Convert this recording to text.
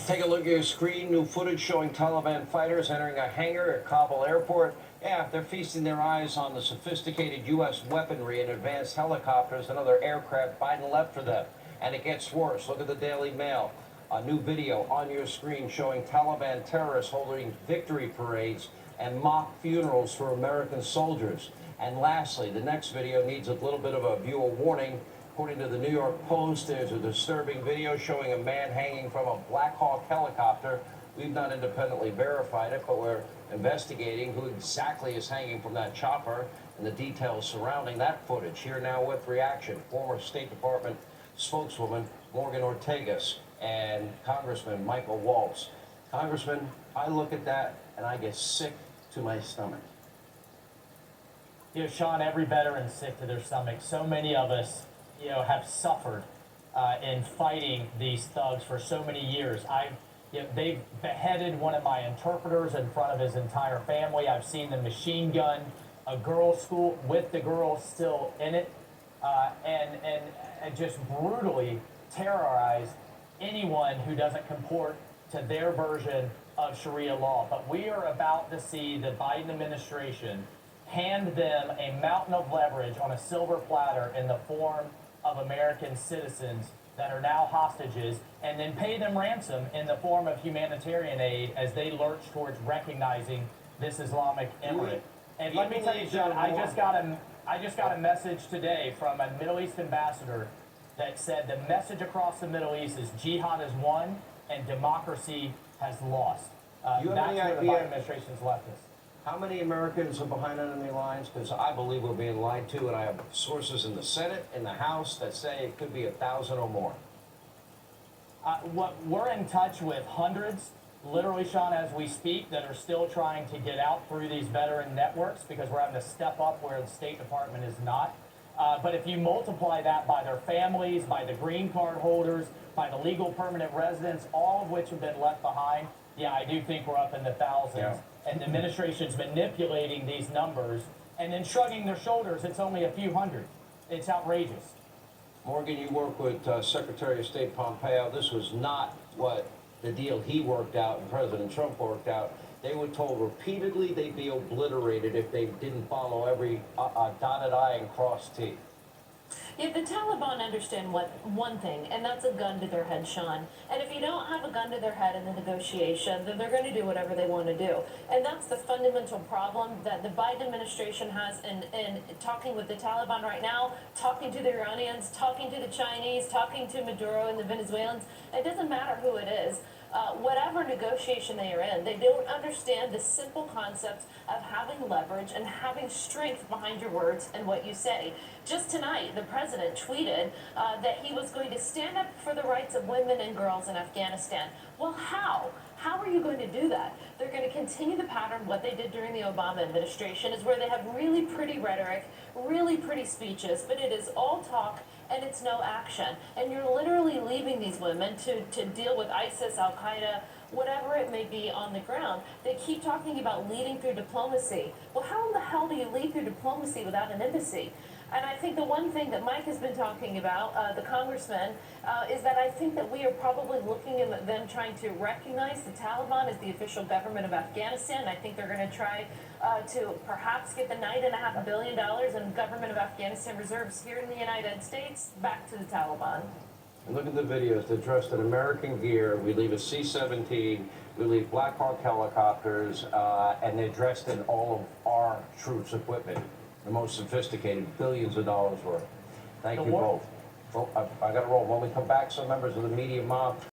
Take a look at your screen. New footage showing Taliban fighters entering a hangar at Kabul airport. Yeah, they're feasting their eyes on the sophisticated U.S. weaponry and advanced helicopters and other aircraft Biden left for them. And it gets worse. Look at the Daily Mail. A new video on your screen showing Taliban terrorists holding victory parades and mock funerals for American soldiers. And lastly, the next video needs a little bit of a viewer warning. According to the New York Post, there's a disturbing video showing a man hanging from a Black Hawk helicopter. We've not independently verified it, but we're investigating who exactly is hanging from that chopper and the details surrounding that footage. Here now with reaction, former State Department spokeswoman Morgan Ortagus and Congressman Michael Waltz. Congressman, I look at that and I get sick to my stomach. You know, Sean, every veteran's sick to their stomach. So many of us, have suffered in fighting these thugs for so many years. They've beheaded one of my interpreters in front of his entire family. I've seen them machine gun a girls' school with the girls still in it, and just brutally terrorize anyone who doesn't comport to their version of Sharia law. But we are about to see the Biden administration hand them a mountain of leverage on a silver platter in the form of American citizens that are now hostages, and then pay them ransom in the form of humanitarian aid as they lurch towards recognizing this Islamic emirate. And let me tell you, John, I just got a message today from a Middle East ambassador that said the message across the Middle East is jihad has won and democracy has lost. That's where the Biden administration's left us. How many Americans are behind enemy lines? Because I believe we're being lied to, and I have sources in the Senate, in the House, that say it could be 1,000 or more. We're in touch with hundreds, literally, Sean, as we speak, that are still trying to get out through these veteran networks because we're having to step up where the State Department is not. But if you multiply that by their families, by the green card holders, by the legal permanent residents, all of which have been left behind, yeah, I do think we're up in the thousands. Yeah. And the administration's manipulating these numbers and then shrugging their shoulders. It's only a few hundred. It's outrageous. Morgan, you work with Secretary of State Pompeo. This was not what the deal he worked out and President Trump worked out. They were told repeatedly they'd be obliterated if they didn't follow every dotted I and crossed T. Yeah, the Taliban understand one thing, and that's a gun to their head, Sean. And if you don't have a gun to their head in the negotiation, then they're going to do whatever they want to do. And that's the fundamental problem that the Biden administration has in talking with the Taliban right now, talking to the Iranians, talking to the Chinese, talking to Maduro and the Venezuelans. It doesn't matter who it is. Whatever negotiation they are in, they don't understand the simple concept of having leverage and having strength behind your words and what you say. Just tonight, the president tweeted that he was going to stand up for the rights of women and girls in Afghanistan. Well, how? How are you going to do that? They're going to continue the pattern. What they did during the Obama administration is where they have really pretty rhetoric, really pretty speeches, but it is all talk and it's no action. And you're literally leaving these women to deal with ISIS, Al-Qaeda, whatever it may be on the ground. They keep talking about leading through diplomacy. Well, how in the hell do you lead through diplomacy without an embassy? And I think the one thing that Mike has been talking about, the congressman, is that I think that we are probably looking at them trying to recognize the Taliban as the official government of Afghanistan. I think they're going to try to perhaps get the $9.5 billion in government of Afghanistan reserves here in the United States back to the Taliban. And look at the videos. They're dressed in American gear. We leave a C-17. We leave Black Hawk helicopters, and they're dressed in all of our troops' equipment. The most sophisticated, billions of dollars worth. Thank you both. Well, I got to roll. When we come back, some members of the media mob